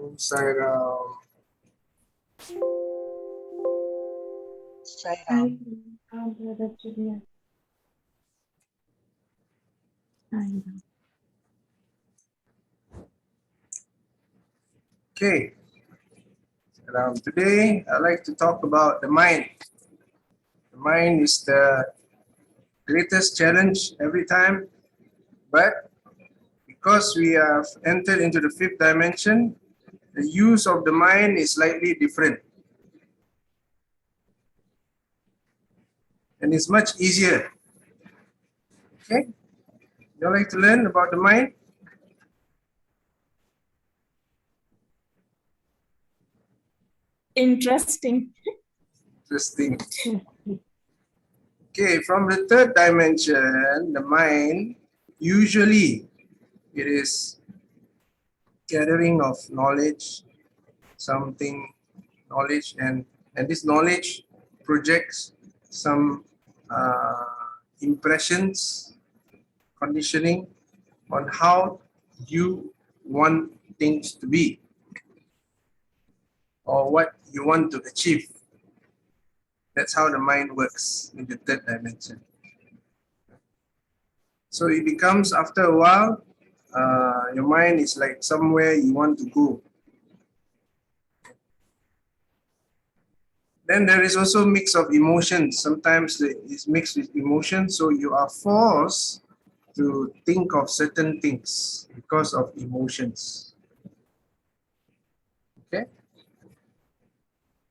Inside out. Sai Ram. Okay. Today I'd like to talk about the mind. The mind is the greatest challenge every time, but because we have entered into the fifth dimension, the use of the mind is slightly different. And it's much easier. Okay? You like to learn about the mind? Interesting. Interesting. Okay, from the third dimension, the mind, usually it is gathering of knowledge, knowledge, and this knowledge projects some impressions, conditioning on how you want things to be or what you want to achieve. That's how the mind works in the third dimension. So it becomes, after a while, your mind is like somewhere you want to go. Then there is also a mix of emotions. Sometimes it's mixed with emotions, so you are forced to think of certain things because of emotions. Okay?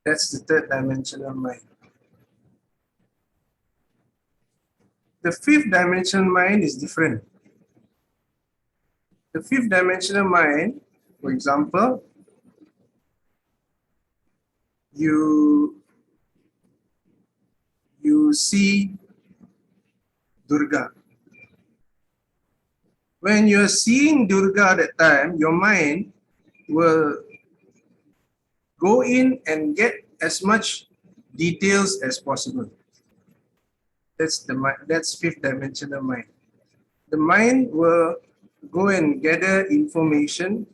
That's the third dimensional mind. The fifth dimensional mind is different. The fifth dimensional mind, for example, you see Durga. When you're seeing Durga at that time, your mind will go in and get as much details as possible. That's fifth dimensional mind. The mind will go and gather information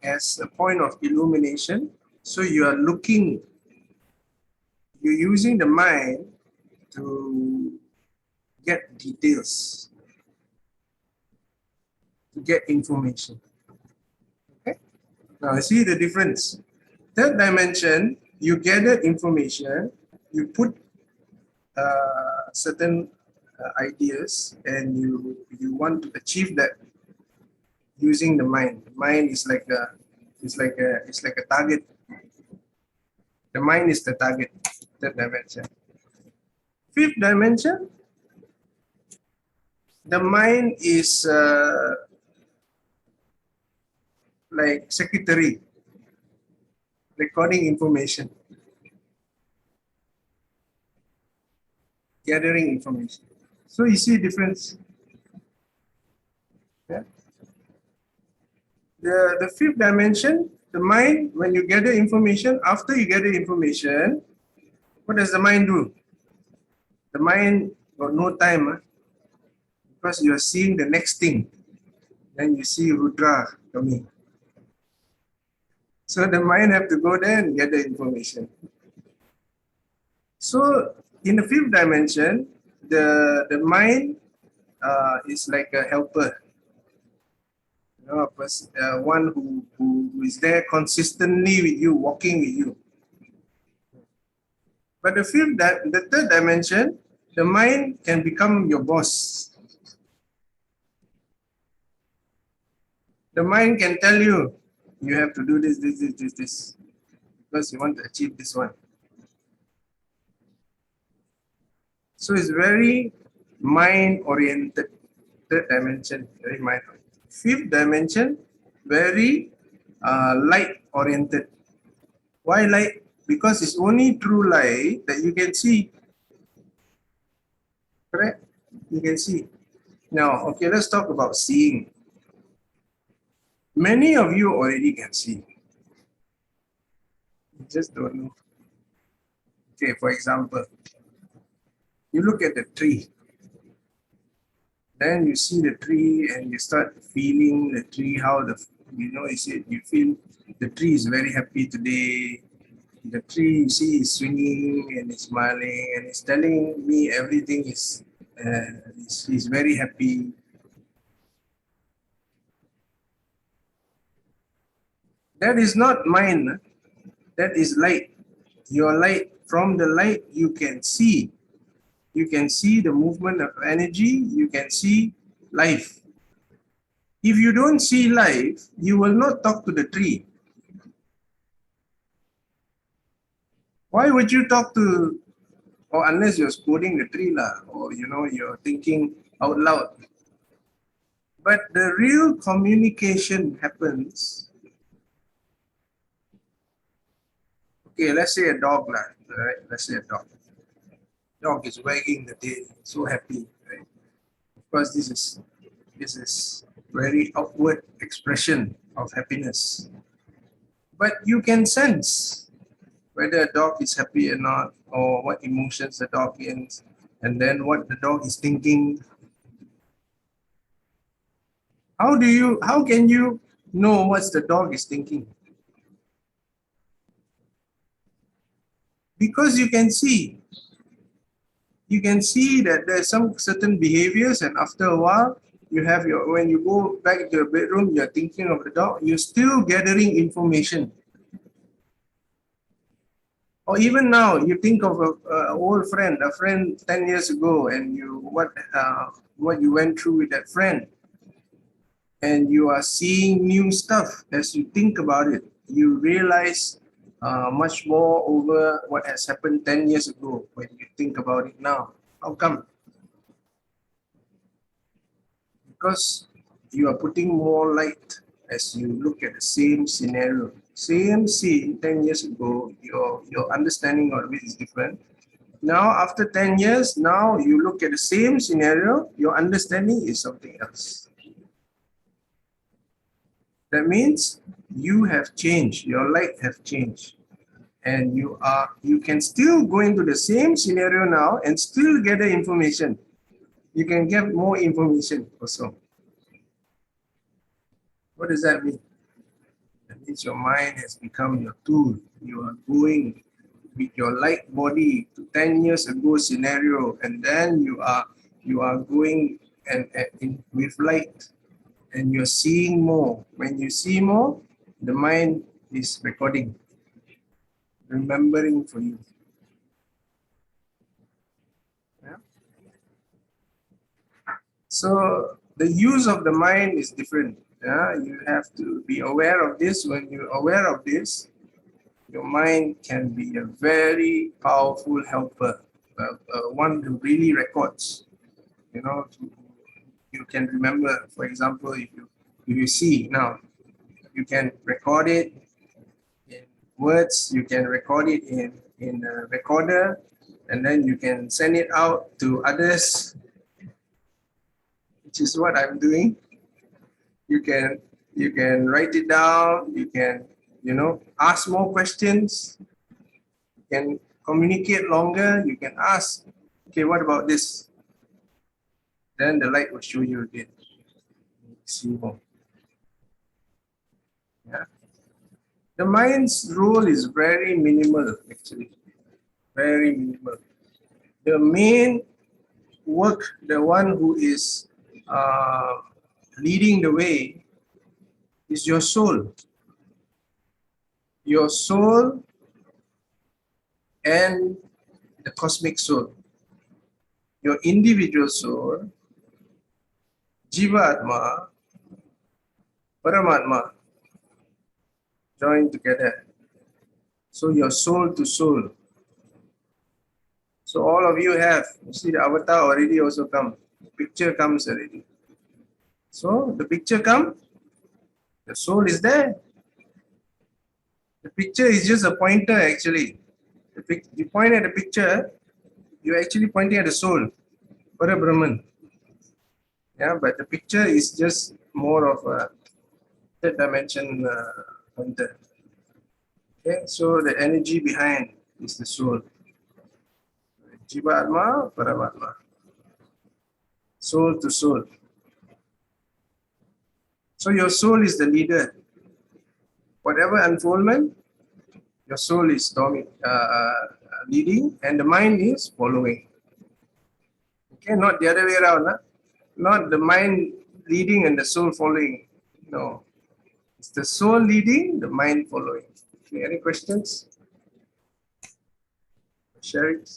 as a point of illumination. So you're using the mind to get details, to get information. Okay? Now see the difference. Third dimension, you gather information, you put certain ideas, and you want to achieve that using the mind. The mind is like a target. The mind is the target. Third dimension. Fifth dimension, the mind is like secretary, recording information, gathering information. So you see difference. Yeah. The fifth dimension, the mind, when you gather information, after you gather information, what does the mind do? The mind got no time because you are seeing the next thing. Then you see Rudra coming. So the mind have to go there and gather information. So in the fifth dimension, the mind is like a helper. You know, a person, one who is there consistently with you, walking with you. But the third dimension, the mind can become your boss. The mind can tell you, you have to do this, because you want to achieve this one. So it's very mind-oriented. Third dimension, very mind-oriented. Fifth dimension, very light-oriented. Why light? Because it's only through light that you can see. Correct? You can see. Now, okay, let's talk about seeing. Many of you already can see. You just don't know. Okay, for example, you look at the tree. Then you see the tree and you start feeling the tree, how the You know, you feel the tree is very happy today. The tree, you see, is swinging and is smiling and is telling me everything is very happy. That is not mind. That is light. Your light, from the light, you can see. You can see the movement of energy. You can see life. If you don't see life, you will not talk to the tree. Why would you talk to, or unless you're scolding the tree lah, or you know, you're thinking out loud. But the real communication happens. Okay, let's say a dog lah, right? Let's say a dog. Dog is wagging the tail, so happy, right? Of course, this is very outward expression of happiness. But you can sense whether a dog is happy or not, or what emotions the dog is, and then what the dog is thinking. How can you know what the dog is thinking? Because you can see that there's some certain behaviors, and after a while, when you go back to your bedroom, you're thinking of the dog, you're still gathering information. Or even now, you think of a old friend, a friend 10 years ago, and what you went through with that friend. And you are seeing new stuff as you think about it. You realize much more over what has happened 10 years ago when you think about it now. How come? Because you are putting more light as you look at the same scenario. Same scene 10 years ago, your understanding of it is different. Now, after 10 years, now you look at the same scenario, your understanding is something else. That means you have changed, your light have changed. And you can still go into the same scenario now and still gather information. You can get more information also. What does that mean? That means your mind has become your tool. You are going with your light body to 10 years ago scenario, and then you are going with light, and you're seeing more. When you see more, the mind is recording, remembering for you. Yeah? So the use of the mind is different. Yeah? You have to be aware of this. When you're aware of this, your mind can be a very powerful helper, one who really records. You know, you can remember, for example, if you see now, you can record it in words, you can record it in a recorder, and then you can send it out to others, which is what I'm doing. You can write it down, you can, you know, ask more questions, you can communicate longer, you can ask, okay, what about this? Then the light will show you again. See more. Yeah. The mind's role is very minimal, actually. Very minimal. The main work, the one who is leading the way, is your soul. Your soul and the cosmic soul. Your individual soul, Jiva Atma, Paramatma, joined together. So your soul to soul. So all of you have, you see the avatar already also come. Picture comes already. So the picture comes, the soul is there. The picture is just a pointer actually. You point at the picture, you're actually pointing at the soul, Para Brahman. Yeah, but the picture is just more of a third dimension pointer. Okay, so the energy behind is the soul. Jiva Atma, Paramatma. Soul to soul. So your soul is the leader. Whatever unfoldment, your soul is leading and the mind is following. Okay, not the other way around. Huh? Not the mind leading and the soul following. No, it's the soul leading, the mind following. Okay, any questions? Share it.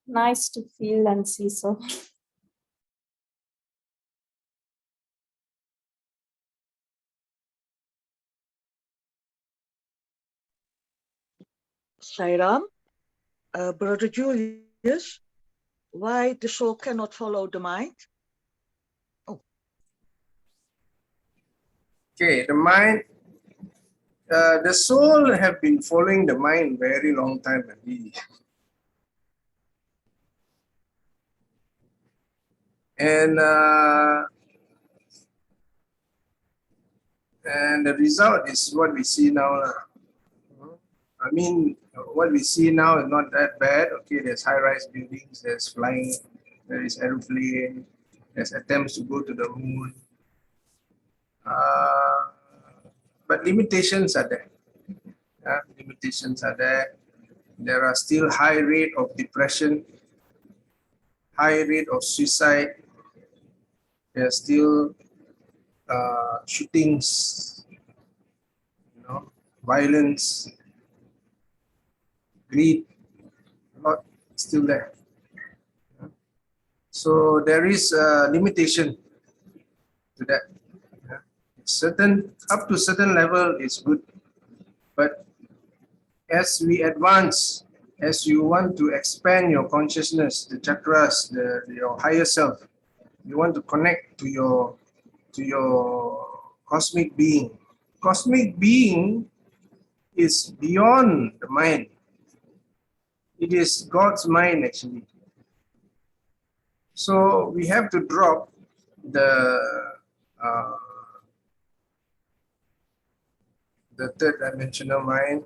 Nice to feel and see so. Sairam, Brother Julius, why the soul cannot follow the mind? Oh. Okay, the mind, the soul have been following the mind very long time already. And the result is what we see now. I mean, what we see now is not that bad. Okay, there's high-rise buildings, there's flying, there is aeroplane, there's attempts to go to the moon. But limitations are there. Limitations are there. There are still high rate of depression, high rate of suicide. There are still shootings, violence, greed, a lot still there. So there is a limitation to that. Certain up to certain level is good, but as we advance, as you want to expand your consciousness, the chakras, your higher self, you want to connect to your cosmic being. Cosmic being is beyond the mind. It is God's mind actually. So we have to drop the third dimensional mind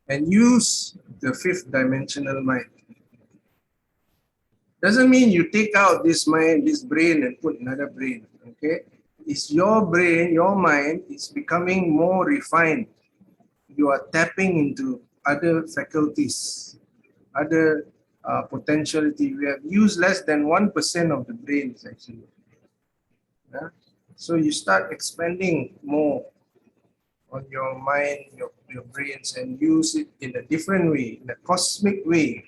and use the fifth dimensional mind. Doesn't mean you take out this mind, this brain, and put another brain. Okay, it's your brain, your mind is becoming more refined. You are tapping into other faculties, other potentiality. We have used less than 1% of the brains actually. Yeah? So you start expanding more on your mind, your brains, and use it in a different way, in a cosmic way.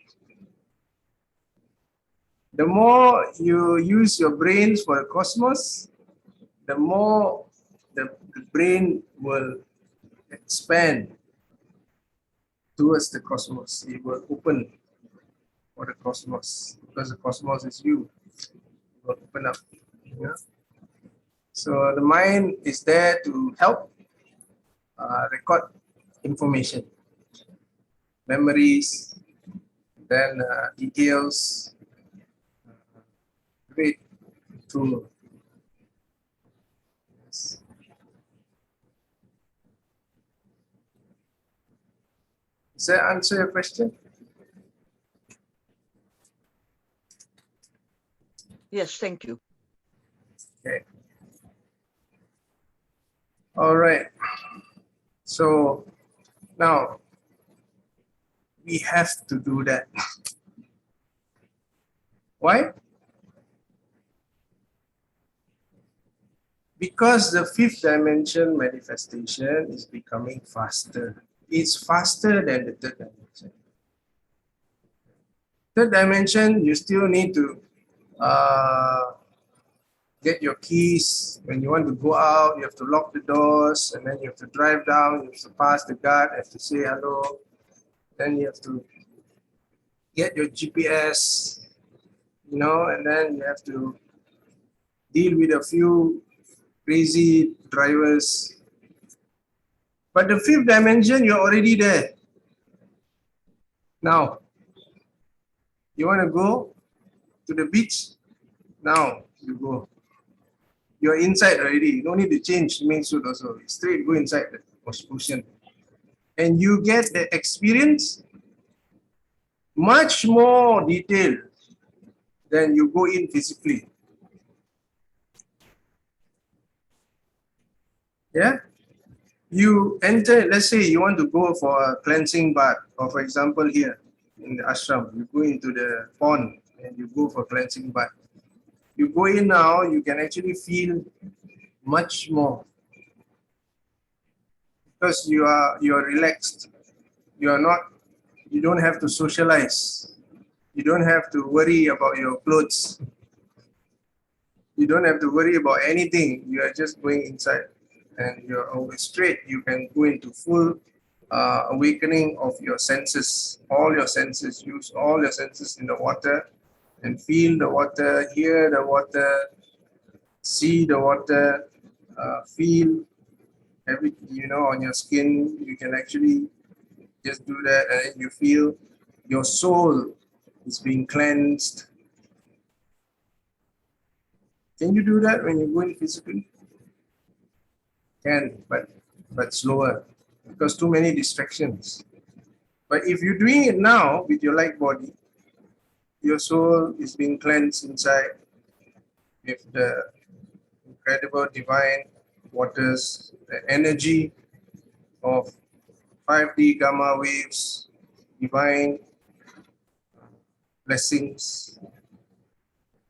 The more you use your brains for the cosmos, the more the brain will expand towards the cosmos. It will open for the cosmos because the cosmos is you. It will open up. Yeah? So the mind is there to help record information, memories, then details. Great tool. Yes. Does that answer your question? Yes, thank you. Okay. All right. So now we have to do that. Why? Because the fifth dimension manifestation is becoming faster. It's faster than the third dimension. Third dimension, you still need to get your keys. When you want to go out, you have to lock the doors, and then you have to drive down, you have to pass the guard, you have to say hello. Then you have to get your GPS, and then you have to deal with a few crazy drivers. But the fifth dimension, you're already there. Now, you want to go to the beach? Now you go. You're inside already. You don't need to change swimming suit also. Straight go inside the ocean. and you get the experience much more detailed than you go in physically. Yeah? You enter, let's say you want to go for a cleansing bath, or for example here in the ashram, you go into the pond and you go for cleansing bath. You go in now, you can actually feel much more because you are relaxed. You don't have to socialize. You don't have to worry about your clothes. You don't have to worry about anything. You are just going inside and you're always straight. You can go into full awakening of your senses, all your senses, use all your senses in the water and feel the water, hear the water, see the water, feel everything, on your skin. You can actually just do that and then you feel your soul is being cleansed. Can you do that when you're going physically? Can, but slower because too many distractions. But if you're doing it now with your light body, your soul is being cleansed inside with the incredible divine waters, the energy of 5D gamma waves, divine blessings.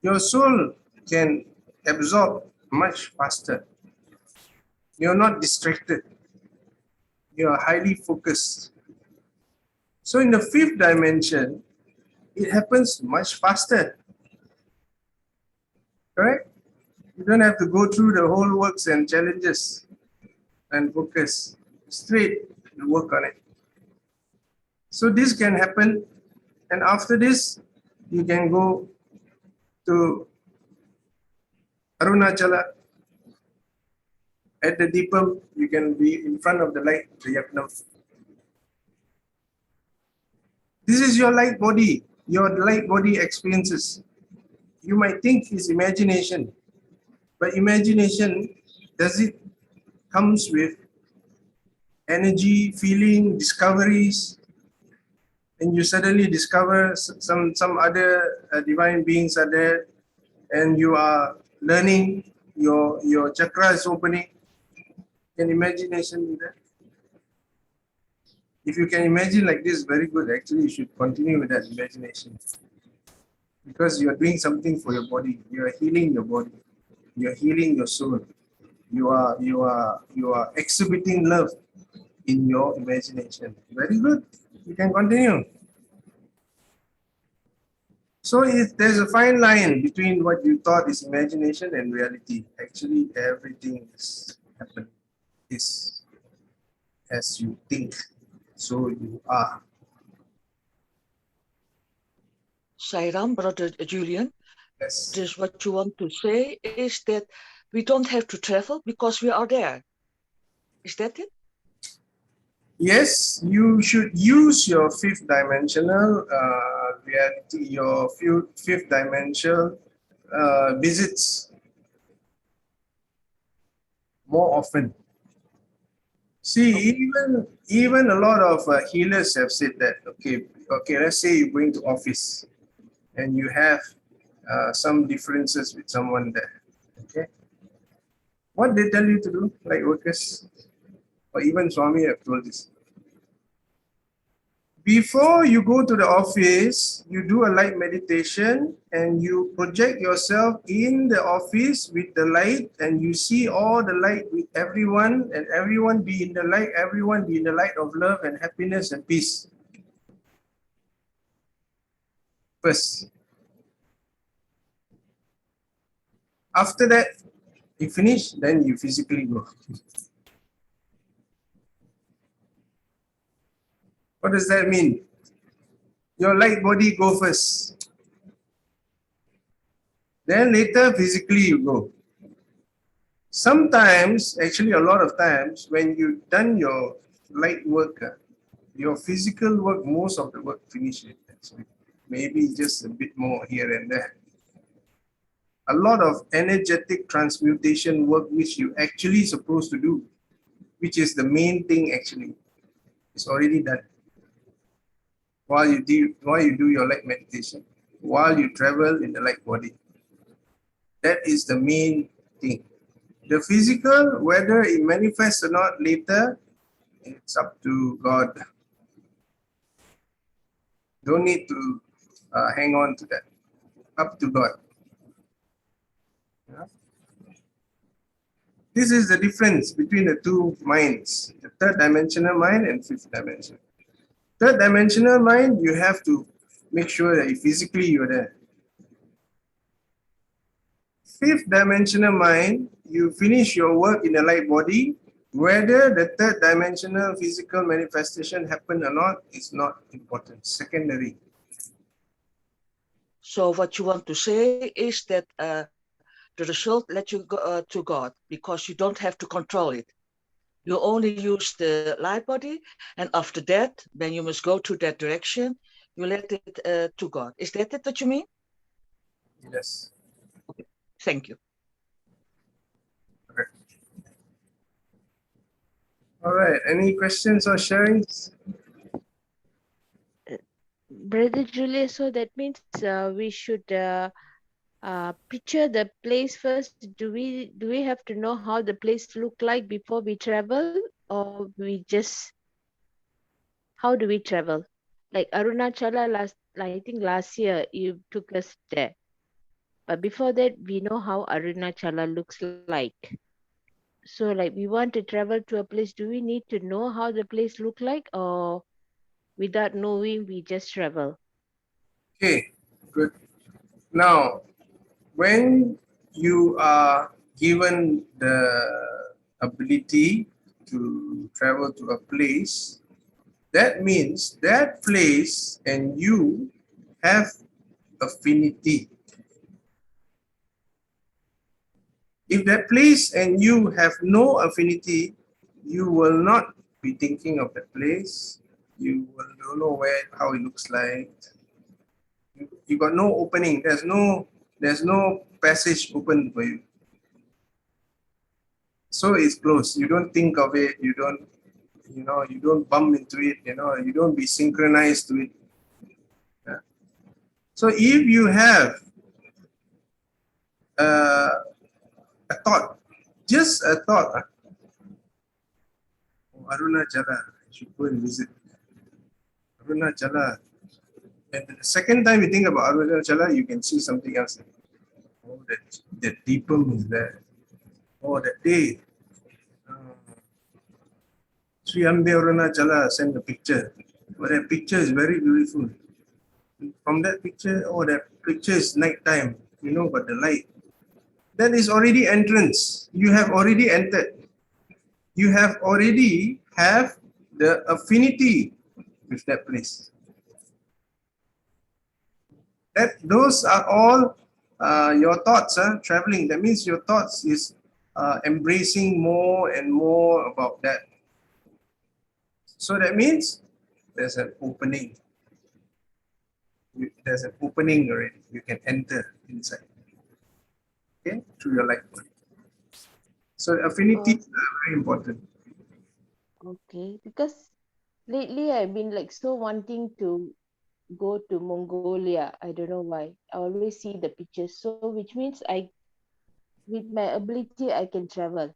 Your soul can absorb much faster. You're not distracted. You're highly focused. So in the fifth dimension, it happens much faster. Correct? You don't have to go through the whole works and challenges and focus. Straight, you work on it. So this can happen, and after this, you can go to Arunachala. At the Deepam, you can be in front of the light, the Yajnam. This is your light body, your light body experiences. You might think it's imagination, but imagination, does it comes with energy, feeling, discoveries, and you suddenly discover some other divine beings are there, and you are learning, your chakra is opening. Can imagination do that? If you can imagine like this, very good. Actually, you should continue with that imagination because you are doing something for your body. You are healing your body. You are healing your soul. You are exhibiting love in your imagination. Very good. You can continue. So there's a fine line between what you thought is imagination and reality. Actually, everything is happening. Is as you think, so you are. Sairam, Brother Julian, Yes. just what you want to say is that we don't have to travel because we are there. Is that it? Yes, you should use your fifth dimensional reality, your fifth dimensional visits more often. See, even a lot of healers have said that. Okay, let's say you're going to office and you have some differences with someone there. Okay, what they tell you to do, like workers, or even Swami have told this. Before you go to the office, you do a light meditation and you project yourself in the office with the light and you see all the light with everyone and everyone be in the light, everyone be in the light of love and happiness and peace. First. After that, you finish, then you physically go. What does that mean? Your light body go first. Then later physically you go. Sometimes, actually a lot of times, when you've done your light work, your physical work, most of the work finish it. Actually. Maybe just a bit more here and there. A lot of energetic transmutation work which you actually supposed to do, which is the main thing actually. It's already done. While you do your light meditation, while you travel in the light body. That is the main thing. The physical, whether it manifests or not later, it's up to God. Don't need to hang on to that. Up to God. Yeah. This is the difference between the two minds, the third dimensional mind and fifth dimension. Third dimensional mind, you have to make sure that physically you're there. Fifth dimensional mind, you finish your work in the light body, whether the third dimensional physical manifestation happen or not is not important, secondary. So what you want to say is that the result let you go to God, because you don't have to control it. You only use the light body, and after that, when you must go to that direction, you let it to God. Is that it what you mean? Yes. Okay. Thank you. Okay. All right. Any questions or sharings? Brother Julius, so that means we should picture the place first. Do we have to know how the place look like before we travel, or we just, how do we travel? Like Arunachala I think last year you took us there, but before that we know how Arunachala looks like. So like we want to travel to a place, do we need to know how the place look like, or without knowing we just travel? Okay, good. Now, when you are given the ability to travel to a place, that means that place and you have affinity. If that place and you have no affinity, you will not be thinking of that place. You will don't know how it looks like. You got no opening. There's no passage open for you. So it's closed. You don't think of it. You don't bump into it. You don't be synchronized to it. Yeah. So if you have a thought, just a thought, oh, Arunachala, I should go and visit Arunachala. And the second time you think about Arunachala, you can see something else. Oh, that Deepam is there. Oh, that day, Sri Ambe Arunachala sent a picture. But that picture is very beautiful. From that picture, oh, that picture is nighttime, but the light. That is already entrance. You have already entered. You have already have the affinity with that place. Those are all your thoughts, traveling. That means your thoughts is embracing more and more about that. So that means there's an opening. There's an opening already. You can enter inside. Okay, through your light body. So affinity is very important. Okay, because lately I've been like so wanting to go to Mongolia. I don't know why. I always see the pictures. So which means with my ability, I can travel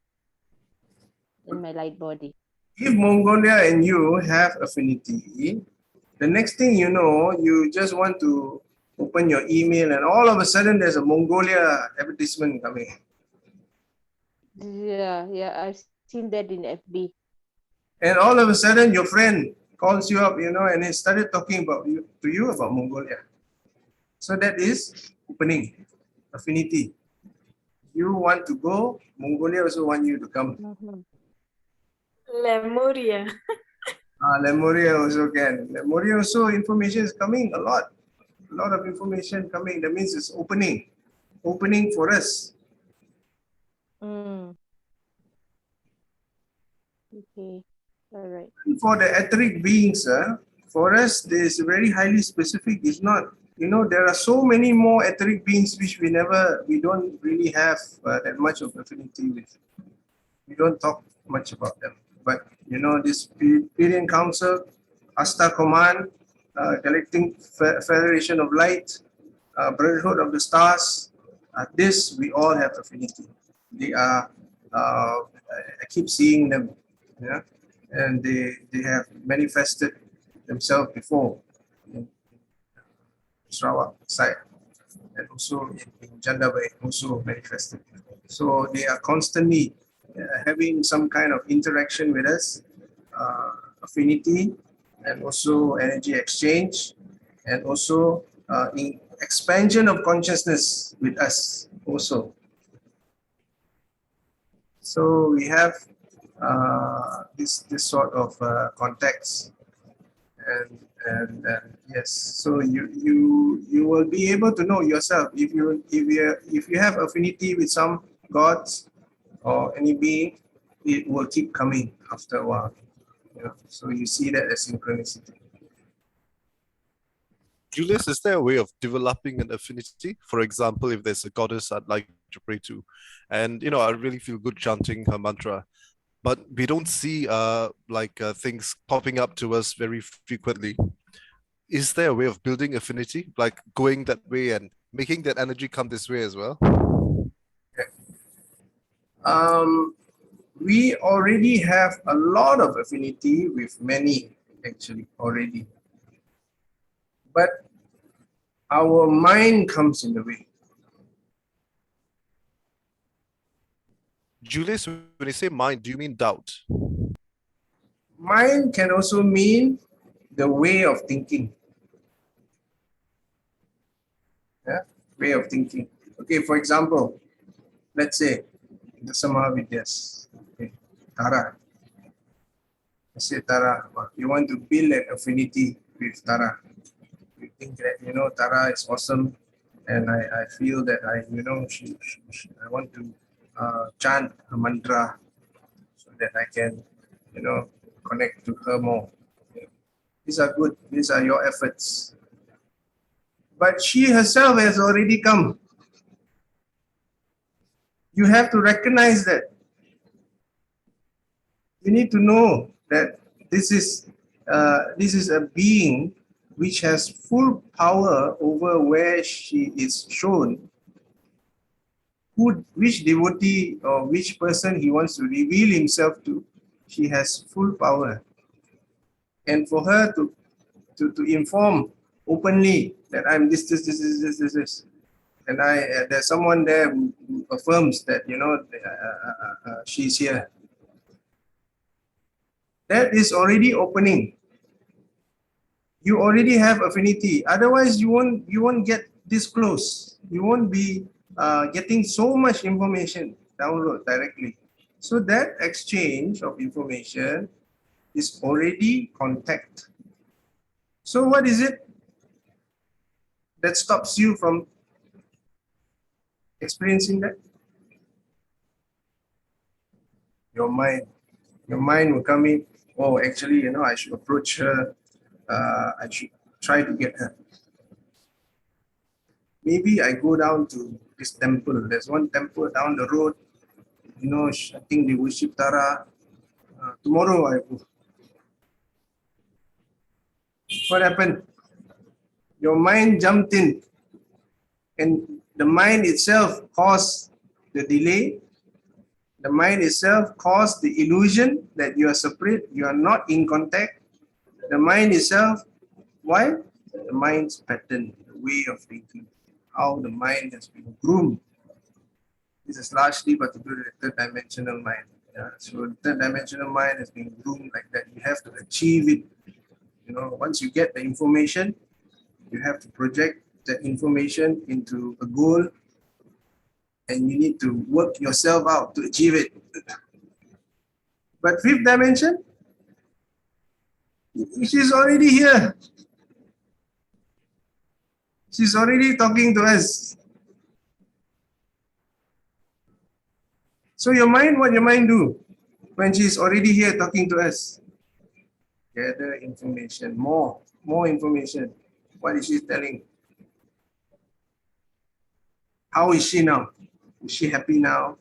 in my light body. If Mongolia and you have affinity, the next thing you know, you just want to open your email and all of a sudden there's a Mongolia advertisement coming. Yeah, I've seen that in FB. And all of a sudden your friend calls you up, and he started talking to you about Mongolia. So that is opening, affinity. You want to go, Mongolia also want you to come. Lemuria. Lemuria also can. Lemuria also information is coming a lot of information coming. That means it's opening for us. Okay, all right. For the etheric beings, for us, this is very highly specific. It's not, there are so many more etheric beings which we don't really have that much of affinity with. We don't talk much about them. But you know, this Pirian Council, Asta Command, Galactic Federation of Light, Brotherhood of the Stars, this we all have affinity. They are, I keep seeing them, yeah, and they have manifested themselves before in Sarawak side, and also in Jandabai also manifested. So they are constantly having some kind of interaction with us, affinity, and also energy exchange, and also in expansion of consciousness with us also. So we have this sort of context, and yes, so you will be able to know yourself if you have affinity with some gods or any being, it will keep coming after a while. You know? So you see that as synchronicity. Julius, is there a way of developing an affinity? For example, if there's a goddess I'd like to pray to, and I really feel good chanting her mantra, but we don't see things popping up to us very frequently. Is there a way of building affinity, like going that way and making that energy come this way as well? We already have a lot of affinity with many, actually, already. But our mind comes in the way. Julius, when you say mind, do you mean doubt? Mind can also mean the way of thinking. Yeah? Way of thinking. Okay, for example, let's say the Samavidyas. Okay, Tara. Let's say Tara, you want to build an affinity with Tara. You think that, Tara is awesome, and I feel that I want to chant a mantra so that I can, connect to her more. These are good. These are your efforts. But she herself has already come. You have to recognize that. You need to know that this is a being which has full power over where she is shown. Which devotee or which person he wants to reveal himself to, she has full power. And for her to inform openly that I'm this, and there's someone there who affirms that she's here. That is already opening. You already have affinity. Otherwise, you won't get this close. You won't be getting so much information download directly. So that exchange of information is already contact. So what is it that stops you from experiencing that? Your mind. Your mind will come in, oh, actually, I should approach her. I should try to get her. Maybe I go down to this temple. There's one temple down the road. I think they worship Tara. Tomorrow I go. What happened? Your mind jumped in, and the mind itself caused the delay. The mind itself caused the illusion that you are separate, you are not in contact. The mind itself, why? The mind's pattern, the way of thinking, how the mind has been groomed. This is largely particular to the third dimensional mind. Yeah? So the third dimensional mind has been groomed like that. You have to achieve it. Once you get the information, you have to project that information into a goal, and you need to work yourself out to achieve it. But fifth dimension, she's already here. She's already talking to us. So what your mind do when she's already here talking to us? Gather information, more information. What is she telling? How is she now? Is she happy now?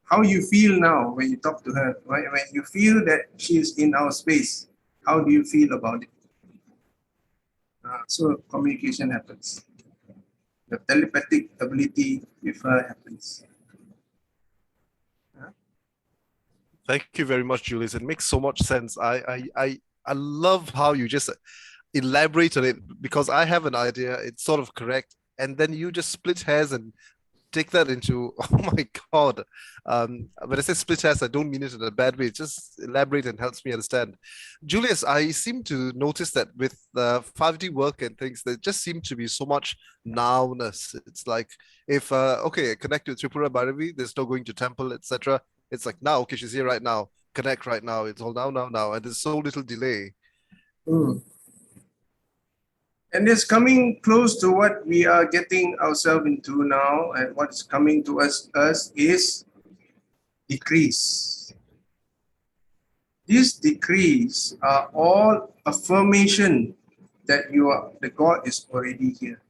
how you feel now when you talk to her, right? When you feel that she's in our space, how do you feel about it? So communication happens. The telepathic ability with her happens. Thank you very much, Julius. It makes so much sense. I love how you just elaborate on it because I have an idea. It's sort of correct, and then you just split hairs and take that into oh my god. When I say split hairs, I don't mean it in a bad way. It just elaborate and helps me understand. Julius, I seem to notice that with the 5D work and things, there just seem to be so much nowness. It's like if okay, connect to Tripura Bhairavi, there's no going to temple, etc. It's like now, okay, she's here right now. Connect right now. It's all now, and there's so little delay. Mm. And it's coming close to what we are getting ourselves into now, and what's coming to us is decrease. These decrees are all affirmation that you are, the God is already here.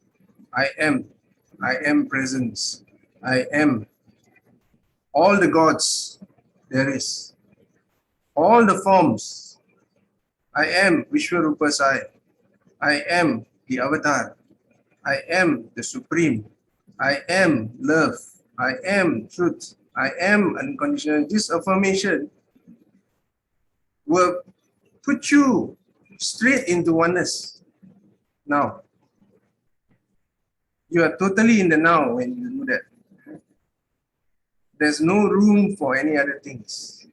I am presence. I am all the gods there is. All the forms. I am Vishwarupa Sai. I am the avatar. I am the supreme. I am love. I am truth. I am unconditional. This affirmation will put you straight into oneness. Now, you are totally in the now when you do that. There's no room for any other things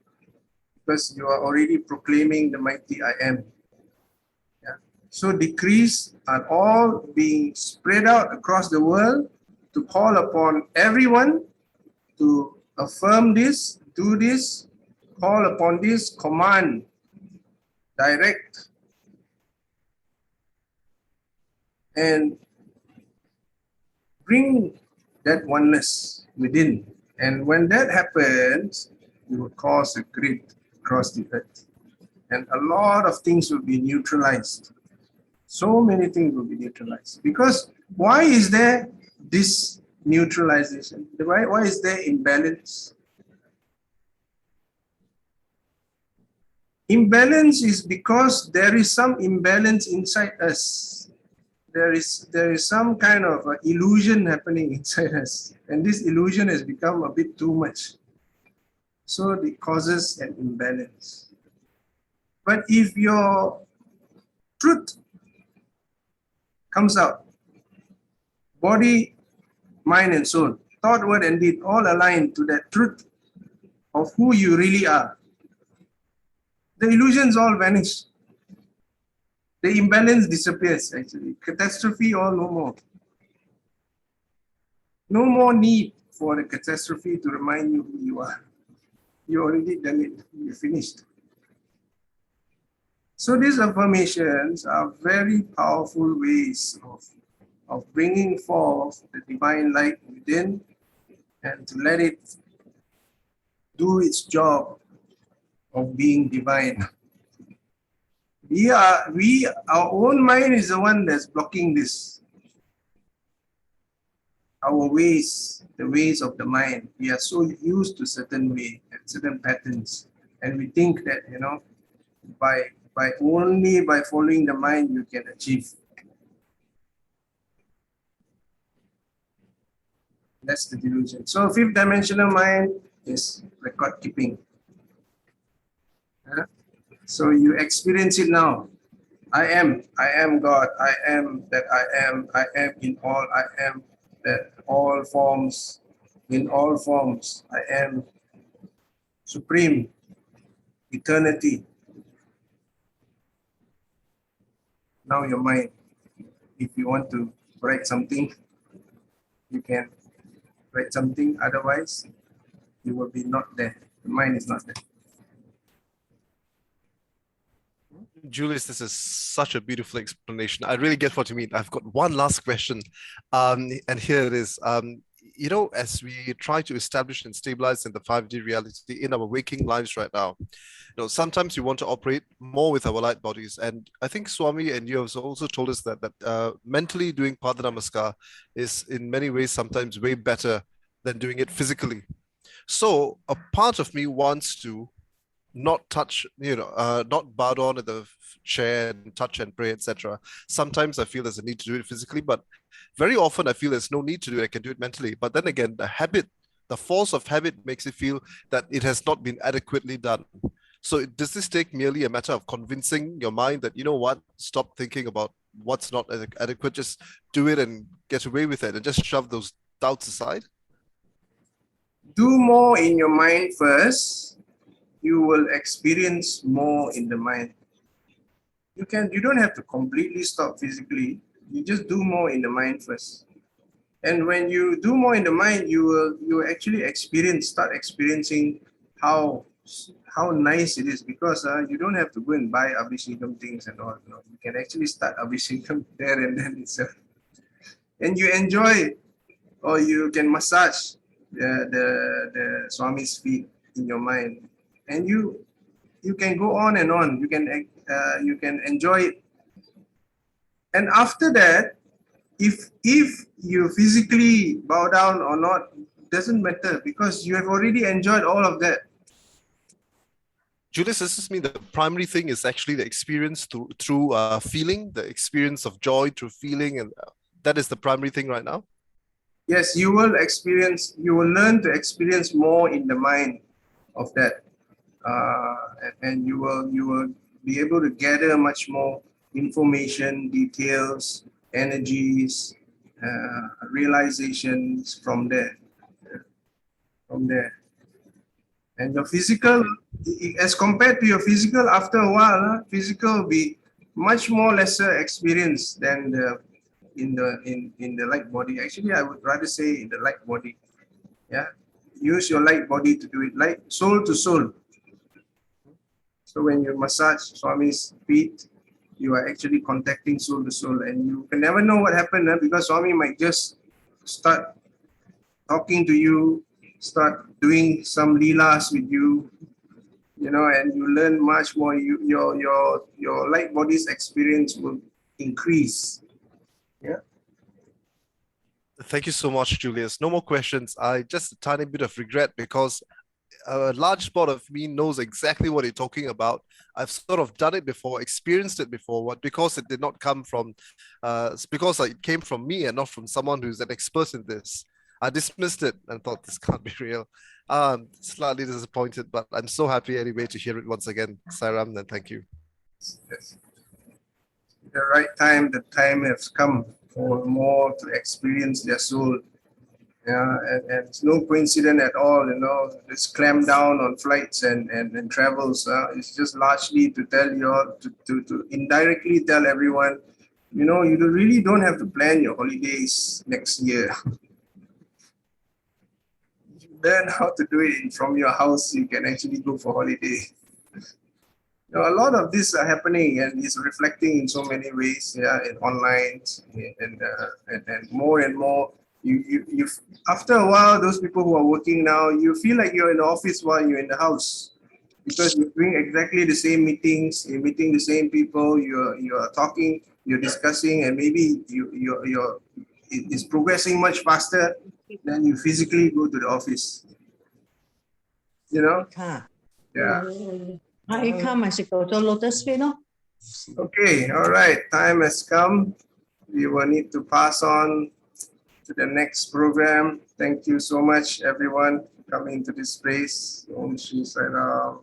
because you are already proclaiming the mighty I am. Yeah. So decrees are all being spread out across the world to call upon everyone to affirm this, do this, call upon this, command, direct, and bring that oneness within. And when that happens, it will cause a grid across the earth. And a lot of things will be neutralized. So many things will be neutralized. Because why is there this neutralization? Why is there imbalance? Imbalance is because there is some imbalance inside us. There is some kind of illusion happening inside us, and this illusion has become a bit too much. So it causes an imbalance. But if your truth comes out, body, mind, and soul, thought, word, and deed, all aligned to that truth of who you really are, the illusions all vanish. The imbalance disappears, actually. Catastrophe or no more. No more need for the catastrophe to remind you who you are. You already done it. You finished. So these affirmations are very powerful ways of bringing forth the divine light within and to let it do its job of being divine. Our own mind is the one that's blocking this. Our ways, the ways of the mind, we are so used to certain way and certain patterns, and we think that by only by following the mind you can achieve. That's the delusion. So fifth dimensional mind is record keeping. So you experience it now. I am God, I am that I am in all, I am that all forms, in all forms, I am supreme, eternity. Now your mind, if you want to write something, you can write something, otherwise you will be not there. The mind is not there. Julius, this is such a beautiful explanation. I really get what you mean. I've got one last question, and here it is. As we try to establish and stabilize in the 5D reality in our waking lives right now, sometimes we want to operate more with our light bodies. And I think Swami and you have also told us that mentally doing Pada Namaskar is in many ways sometimes way better than doing it physically. So a part of me wants to not touch, not bow down at the chair and touch and pray, etc. Sometimes I feel there's a need to do it physically, but very often I feel there's no need to do it. I can do it mentally. But then again, the force of habit makes it feel that it has not been adequately done. So does this take merely a matter of convincing your mind that, you know what, stop thinking about what's not adequate, just do it and get away with it and just shove those doubts aside? Do more in your mind first, you will experience more in the mind. You don't have to completely stop physically. You just do more in the mind first. And when you do more in the mind, you will actually start experiencing how nice it is, because you don't have to go and buy abhishekam things and all. You can actually start abhishekam there and then itself. And you enjoy it, or you can massage the Swami's feet in your mind, and you can go on and on. You can enjoy it, and after that, if you physically bow down or not, doesn't matter, because you have already enjoyed all of that. Julius, does this mean the primary thing is actually the experience through feeling, the experience of joy through feeling, and that is the primary thing right now? Yes, you will learn to experience more in the mind of that, and you will be able to gather much more information, details, energies, realizations from there. And your physical, as compared to your physical, after a while, physical will be much more lesser experience than in the light body. Actually, I would rather say in the light body. Yeah, use your light body to do it, like soul to soul. So when you massage Swami's feet, you are actually contacting soul to soul, and you can never know what happened, because Swami might just start talking to you, start doing some leelas with you, and you learn much more. Your light body's experience will increase. Yeah. Thank you so much, Julius. No more questions. Just a tiny bit of regret, because a large part of me knows exactly what you're talking about. I've sort of done it before, experienced it before, but because it did not come from, because it came from me and not from someone who's an expert in this, I dismissed it and thought this can't be real. Slightly disappointed, but I'm so happy anyway to hear it once again. Sairam, and thank you. Yes. The right time, the time has come for more to experience their soul. Yeah, and it's no coincidence at all, this clamp down on flights and travels. It's just largely to tell you all, to indirectly tell everyone, you really don't have to plan your holidays next year. You learn how to do it from your house, you can actually go for holiday. A lot of this are happening, and it's reflecting in so many ways, in online, and more and more. You after a while, those people who are working now, you feel like you're in the office while you're in the house, because you're doing exactly the same meetings, you're meeting the same people, you're talking, you're discussing, and maybe it's progressing much faster than you physically go to the office. Yeah. Okay, all right, time has come. We will need to pass on to the next program. Thank you so much, everyone, for coming to this place. Om Shri Sai Ram.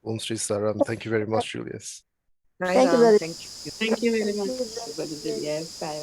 Om Shri Saram. Thank you very much, Julius. Thank you very Thank you. Thank you very much. much. Yes, bye.